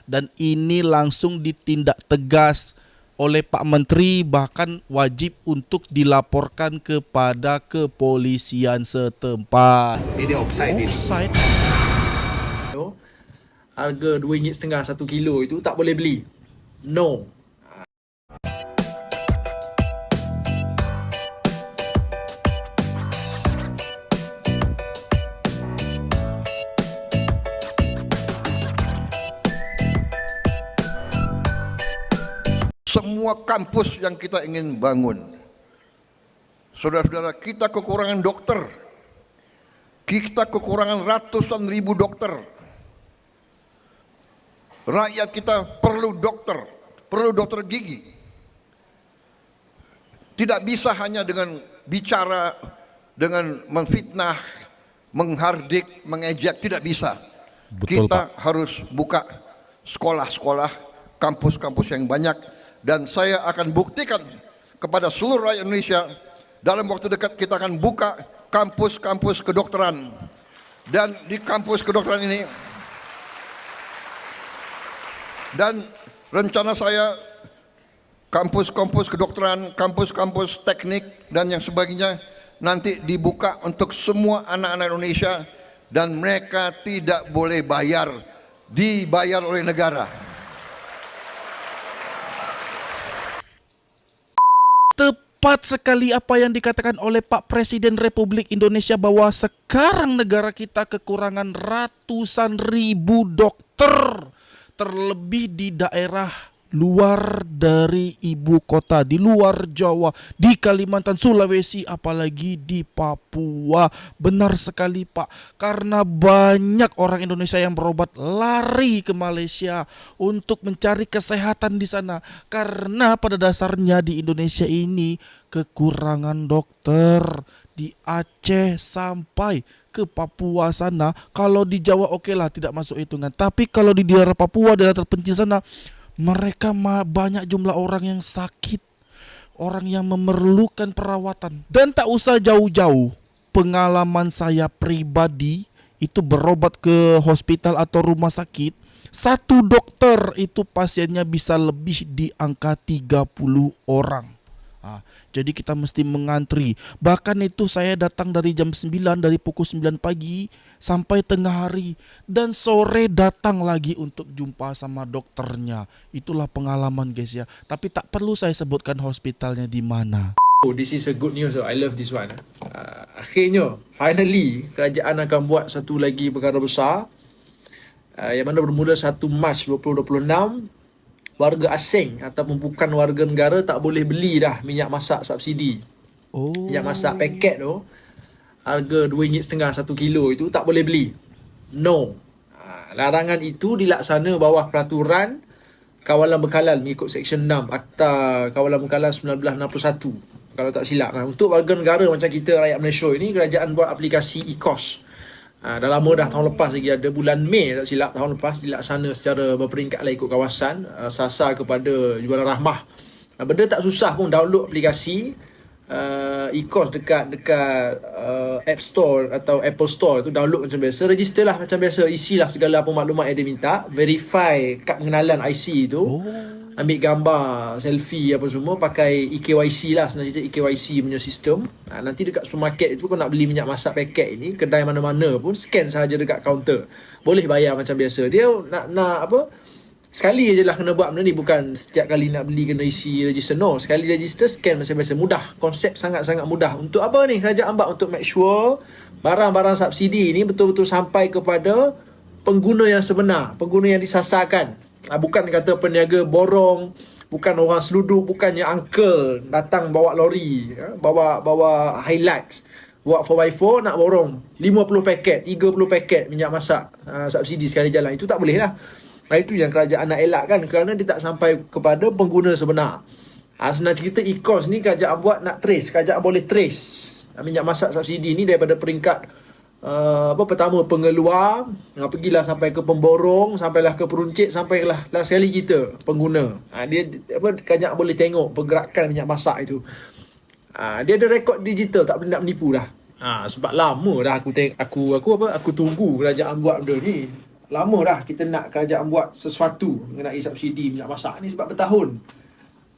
dan ini langsung ditindak tegas oleh Pak Menteri, bahkan wajib untuk dilaporkan kepada kepolisian setempat. Ini offside. Offside. Harga RM2.5 1 kilo itu tak boleh beli. No. Semua kampus yang kita ingin bangun, saudara-saudara, kita kekurangan dokter, kita kekurangan ratusan ribu dokter. Rakyat kita perlu dokter gigi. Tidak bisa hanya dengan bicara, dengan memfitnah, menghardik, mengejek, tidak bisa. Betul, Kita Pak. harus buka sekolah-sekolah, kampus-kampus yang banyak, dan saya akan buktikan kepada seluruh rakyat Indonesia dalam waktu dekat kita akan buka kampus-kampus kedokteran. Dan di kampus kedokteran ini, dan rencana saya kampus-kampus kedokteran, kampus-kampus teknik dan yang sebagainya nanti dibuka untuk semua anak-anak Indonesia, dan mereka tidak boleh bayar, dibayar oleh negara. Tepat sekali apa yang dikatakan oleh Pak Presiden Republik Indonesia bahwa sekarang negara kita kekurangan ratusan ribu dokter, terlebih di daerah luar dari ibu kota, di luar Jawa, di Kalimantan, Sulawesi, apalagi di Papua. Benar sekali, Pak, karena banyak orang Indonesia yang berobat lari ke Malaysia untuk mencari kesehatan di sana, karena pada dasarnya di Indonesia ini kekurangan dokter. Di Aceh sampai ke Papua sana, kalau di Jawa oke lah, tidak masuk hitungan, tapi kalau di daerah Papua, daerah terpencil sana, mereka banyak jumlah orang yang sakit, orang yang memerlukan perawatan. Dan tak usah jauh-jauh, pengalaman saya pribadi itu berobat ke hospital atau rumah sakit, satu dokter itu pasiennya bisa lebih di angka 30 orang. Jadi kita mesti mengantri. Bahkan itu saya datang dari jam 9, dari pukul 9 pagi sampai tengah hari, dan sore datang lagi untuk jumpa sama dokternya. Itulah pengalaman, guys, ya. Tapi tak perlu saya sebutkan hospitalnya di mana. Oh, this is a good news. I love this one. Akhirnya, finally, kerajaan akan buat satu lagi perkara besar, yang mana bermula 1 Mac 2026. Warga asing ataupun bukan warga negara tak boleh beli dah minyak masak subsidi. Minyak masak paket tu, harga RM2.5 1 kilo itu tak boleh beli. No. Larangan itu dilaksana bawah peraturan kawalan berkalal mengikut Seksyen 6 Akta Kawalan Berkalal 1961. Kalau tak silap. Untuk warga negara macam kita, rakyat Malaysia ini, kerajaan buat aplikasi e-kos. Dah lama dah, tahun lepas lagi ada, bulan Mei tak silap tahun lepas, dilaksana secara berperingkat lah ikut kawasan, sasar kepada jualan rahmah. Benda tak susah pun, download aplikasi e-kos dekat App Store atau Apple Store tu, download macam biasa, register lah macam biasa, isilah segala apa maklumat yang dia minta, verify kad pengenalan IC tu, ambil gambar selfie apa semua, pakai eKYC lah, sebenarnya eKYC punya sistem. Nanti dekat supermarket itu kau nak beli minyak masak paket ini, kedai mana-mana pun, scan sahaja dekat kaunter, boleh bayar macam biasa. Dia nak apa, sekali je lah kena buat benda ni, bukan setiap kali nak beli kena isi register. No, sekali register, scan macam biasa, mudah. Konsep sangat-sangat mudah. Untuk apa ni kerajaan buat? Untuk make sure barang-barang subsidi ni betul-betul sampai kepada pengguna yang sebenar, pengguna yang disasarkan. Bukan kata peniaga borong, bukan orang seluduk, bukannya uncle datang bawa lori, bawa Hilux, bawa 4x4 nak borong 50 paket, 30 paket minyak masak subsidi sekali jalan. Itu tak boleh lah. Itu yang kerajaan nak elakkan, kerana dia tak sampai kepada pengguna sebenar. Senang cerita, e-kos ni kerajaan buat nak trace, kerajaan boleh trace minyak masak subsidi ni daripada peringkat pertama pengeluar, pergilah sampai ke pemborong, sampailah ke peruncit, sampailah last sekali kita pengguna. Dia kerajaan boleh tengok pergerakan minyak masak itu. Dia ada rekod digital, tak boleh nak menipu dah. Sebab lama dah aku tunggu kerajaan buat benda ni. lama dah kita nak kerajaan buat sesuatu mengenai subsidi minyak masak ni sebab bertahun.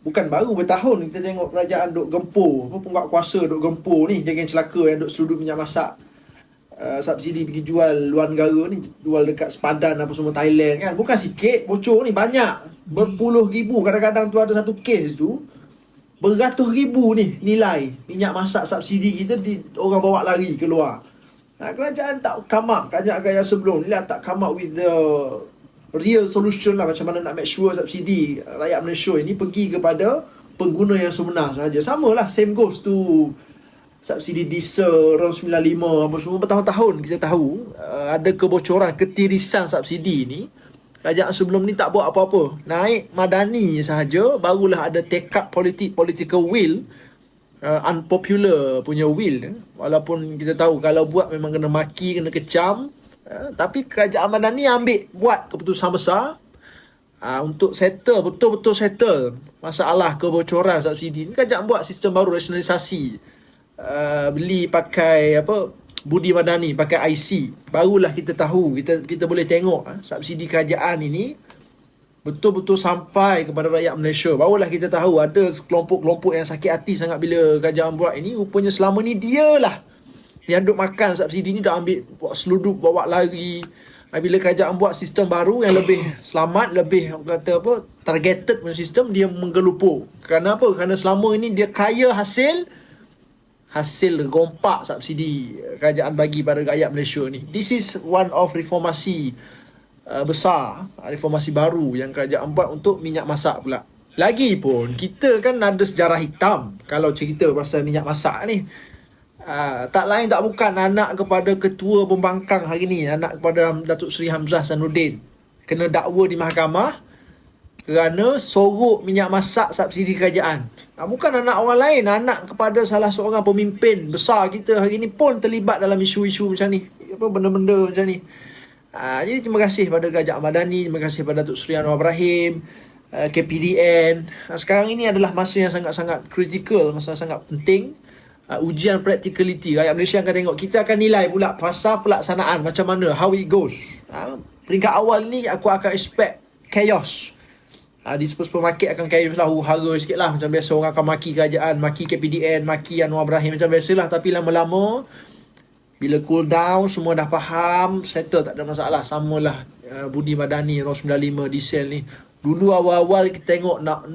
Bukan baru bertahun kita tengok kerajaan duk gempur, penguat kuasa duk gempur ni jangan celaka yang duk seluduk minyak masak. Subsidi pergi jual luar negara ni, jual dekat sepadan apa semua Thailand kan. Bukan sikit, bocor ni banyak. Berpuluh ribu, kadang-kadang tu ada satu kes tu beratus ribu ni nilai minyak masak subsidi kita orang bawa lari keluar. Kerajaan tak come up, kerajaan sebelum ni lah tak come up with the real solution lah macam mana nak make sure subsidi rakyat Malaysia ini pergi kepada pengguna yang sebenar sahaja. Sama lah, same goes to subsidi diesel RON 95 apa semua. Bertahun-tahun kita tahu ada kebocoran, ketirisan subsidi ni. Kerajaan sebelum ni tak buat apa-apa. Naik madani sahaja, barulah ada tekad political will, unpopular punya will. Walaupun kita tahu kalau buat memang kena maki, kena kecam. Tapi kerajaan madani ambil buat keputusan besar untuk settle, betul-betul settle masalah kebocoran subsidi ni. Kerajaan buat sistem baru, rasionalisasi. Beli pakai budi madani, pakai IC, barulah kita tahu, kita boleh tengok subsidi kerajaan ini betul-betul sampai kepada rakyat Malaysia. Barulah kita tahu ada kelompok-kelompok yang sakit hati sangat bila kerajaan buat ini. Rupanya selama ni dialah yang duk makan subsidi ni, dah ambil seluduk, bawa lari. Bila kerajaan buat sistem baru yang lebih selamat, lebih targeted punya sistem, dia menggelupur. Kerana apa? Kerana selama ini dia kaya hasil rompak subsidi kerajaan bagi pada rakyat Malaysia ni. This is one of reformasi besar, reformasi baru yang kerajaan buat untuk minyak masak pula. Lagipun kita kan ada sejarah hitam kalau cerita pasal minyak masak ni. Tak lain tak bukan anak kepada ketua pembangkang hari ni, anak kepada Datuk Seri Hamzah Sanuddin kena dakwa di mahkamah kerana sorok minyak masak subsidi kerajaan. Bukan anak orang lain, anak kepada salah seorang pemimpin besar kita hari ni pun terlibat dalam isu-isu macam ni, benda-benda macam ni. Jadi terima kasih pada Kerajaan Madani, terima kasih pada Datuk Seri Anwar Ibrahim, KPDN. Sekarang ini adalah masa yang sangat-sangat kritikal, masa yang sangat penting. Ujian practicality, rakyat Malaysia akan tengok. Kita akan nilai pula pasal pelaksanaan macam mana, how it goes. Peringkat awal ni aku akan expect chaos. Di supermarket akan chaos lah, huru-hara sikit lah. Macam biasa orang akan maki kerajaan, maki KPDN, maki Anwar Ibrahim, macam biasalah. Tapi lama-lama bila cool down, semua dah faham, settle, tak ada masalah. Samalah Budi Madani, RON 95 diesel ni. Dulu awal-awal kita tengok nak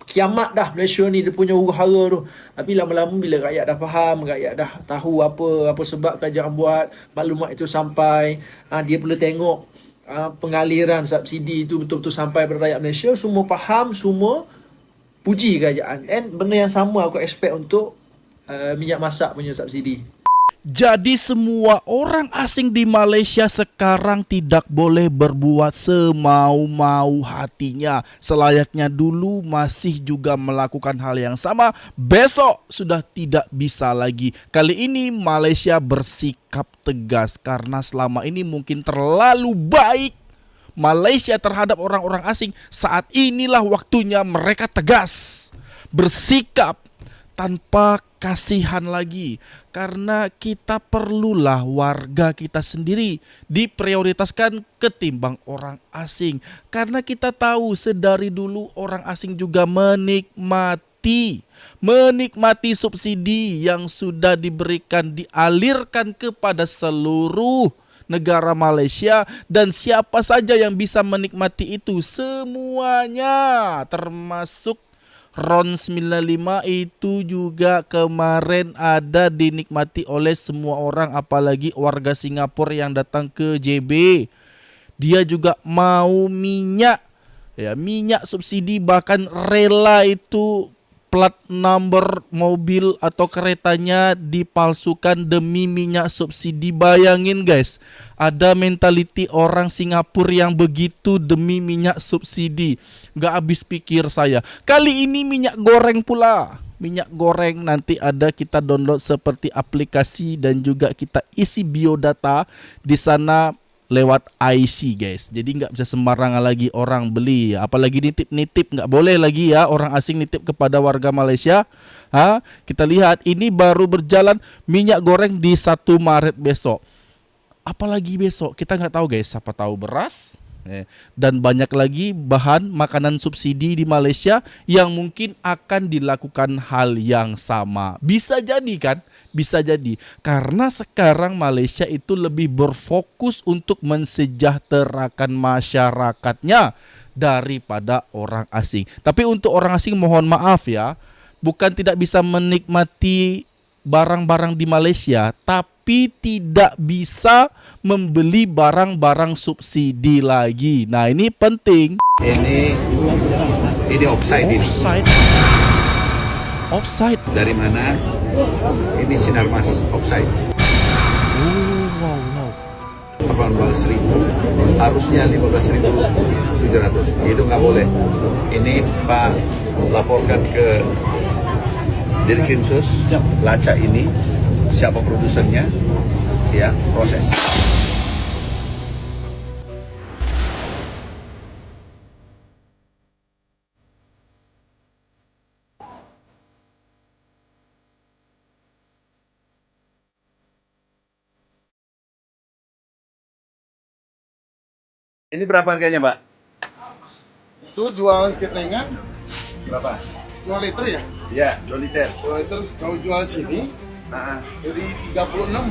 kiamat dah Malaysia ni, dia punya huru-hara tu. Tapi lama-lama bila rakyat dah faham, rakyat dah tahu apa sebab kerajaan buat, maklumat itu sampai, dia perlu tengok pengaliran subsidi itu betul-betul sampai kepada rakyat Malaysia. Semua faham, semua puji kerajaan. And benda yang sama aku expect untuk minyak masak punya subsidi. Jadi semua orang asing di Malaysia sekarang tidak boleh berbuat semau-mau hatinya. Selayaknya dulu masih juga melakukan hal yang sama, besok sudah tidak bisa lagi. Kali ini Malaysia bersikap tegas karena selama ini mungkin terlalu baik Malaysia terhadap orang-orang asing. Saat inilah waktunya mereka tegas, bersikap tanpa kasihan lagi, karena kita perlulah warga kita sendiri diprioritaskan ketimbang orang asing. Karena kita tahu sedari dulu orang asing juga menikmati subsidi yang sudah diberikan, dialirkan kepada seluruh negara Malaysia, dan siapa saja yang bisa menikmati itu semuanya, termasuk RON 95 itu juga kemarin ada dinikmati oleh semua orang, apalagi warga Singapura yang datang ke JB. Dia juga mau minyak subsidi, bahkan rela itu plat number mobil atau keretanya dipalsukan demi minyak subsidi. Bayangin guys, ada mentaliti orang Singapura yang begitu demi minyak subsidi. Gak habis pikir saya. Kali ini minyak goreng pula. Minyak goreng nanti ada kita download seperti aplikasi dan juga kita isi biodata di sana lewat IC guys. Jadi nggak bisa sembarangan lagi orang beli, apalagi nitip nggak boleh lagi ya, orang asing nitip kepada warga Malaysia. Kita lihat ini baru berjalan minyak goreng di 1 Maret besok. Apalagi besok kita nggak tahu guys, siapa tahu beras dan banyak lagi bahan makanan subsidi di Malaysia yang mungkin akan dilakukan hal yang sama. Bisa jadi kan? Bisa jadi karena sekarang Malaysia itu lebih berfokus untuk mensejahterakan masyarakatnya daripada orang asing. Tapi untuk orang asing mohon maaf ya, bukan tidak bisa menikmati barang-barang di Malaysia, tapi tidak bisa membeli barang-barang subsidi lagi. Nah, ini penting. Ini offside ini. Offside. Dari mana? Ini Sinarmas offside. Wow. 18.000. Harusnya 15.700. Itu nggak boleh. Ini Pak laporkan ke Dirkrimsus Lacak ini, siapa produsennya, ya proses. Ini berapa harganya, Pak? Itu jual ketengan Berapa? 2 liter ya? Ya, 2 liter. 2 liter kalau jual sini Nah, jadi 36.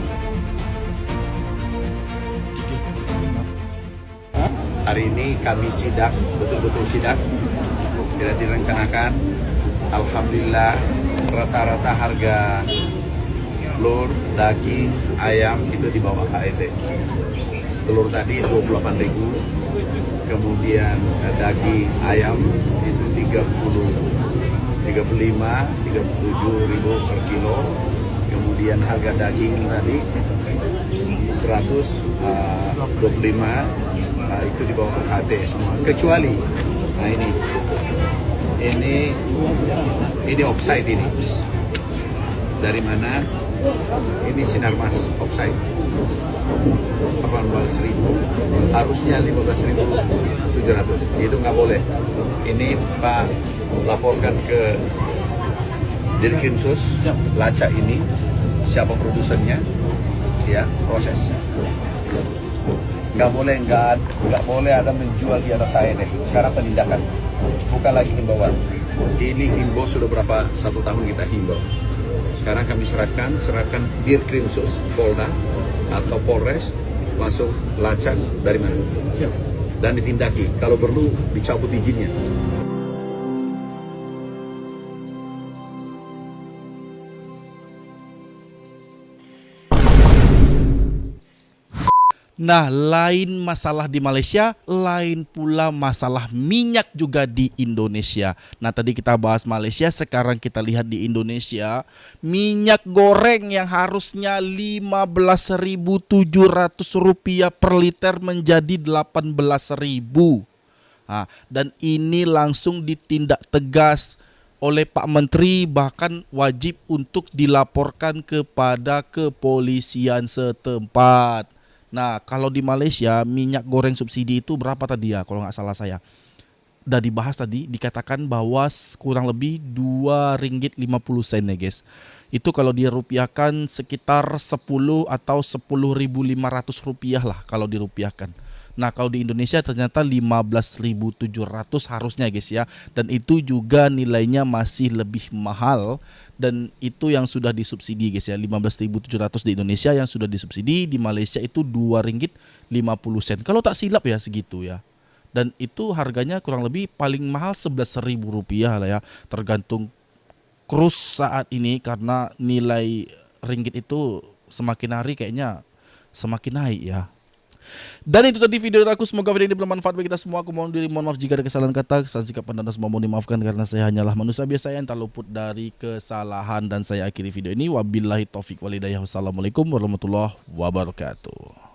hari ini kami sidak, betul-betul sidak. Tidak direncanakan. Alhamdulillah, rata-rata harga telur, daging, ayam itu di bawah HET. Telur tadi 28.000, kemudian daging ayam itu 35, 37.000 per kilo. Kemudian harga daging tadi 125, itu di bawah HT semua. Kecuali, nah ini offside ini. Dari mana? Ini Sinarmas offside. 18.000. Harusnya 15.700. Itu nggak boleh. Ini Pak laporkan ke Dirkrimsus Lacak ini, siapa produsennya, ya proses. Nggak boleh ada menjual di atas HET. Sekarang penindakan, bukan lagi himbauan. Ini himbau sudah berapa, 1 tahun kita himbau. Sekarang kami serahkan Dirkrimsus Polda atau Polres, langsung lacak dari mana, dan ditindaki. Kalau perlu dicabut izinnya. Nah, lain masalah di Malaysia, lain pula masalah minyak juga di Indonesia. Nah, tadi kita bahas Malaysia, sekarang kita lihat di Indonesia. Minyak goreng yang harusnya Rp15.700 per liter menjadi Rp18.000. Nah, dan ini langsung ditindak tegas oleh Pak Menteri, bahkan wajib untuk dilaporkan kepada kepolisian setempat. Nah, kalau di Malaysia minyak goreng subsidi itu berapa tadi ya kalau nggak salah saya. Udah dibahas tadi, dikatakan bahwa kurang lebih RM2.50 ya guys. Itu kalau dirupiahkan sekitar 10 atau Rp10.500 lah kalau dirupiahkan. Nah, kalau di Indonesia ternyata 15.700 harusnya guys ya. Dan itu juga nilainya masih lebih mahal. Dan itu yang sudah disubsidi guys ya. 15.700 di Indonesia yang sudah disubsidi. Di Malaysia itu RM2.50. Kalau tak silap ya segitu ya. Dan itu harganya kurang lebih paling mahal Rp11.000 lah ya. Tergantung kurs saat ini. Karena nilai ringgit itu semakin hari kayaknya semakin naik ya. Dan itu tadi video dari aku. Semoga video ini bermanfaat bagi kita semua. Aku mohon maaf jika ada kesalahan kata, kesalahan sikap anda semua mohon dimaafkan karena saya hanyalah manusia biasa yang tak luput dari kesalahan. Dan saya akhiri video ini. Wabillahi taufik walhidayah. Wassalamualaikum warahmatullahi wabarakatuh.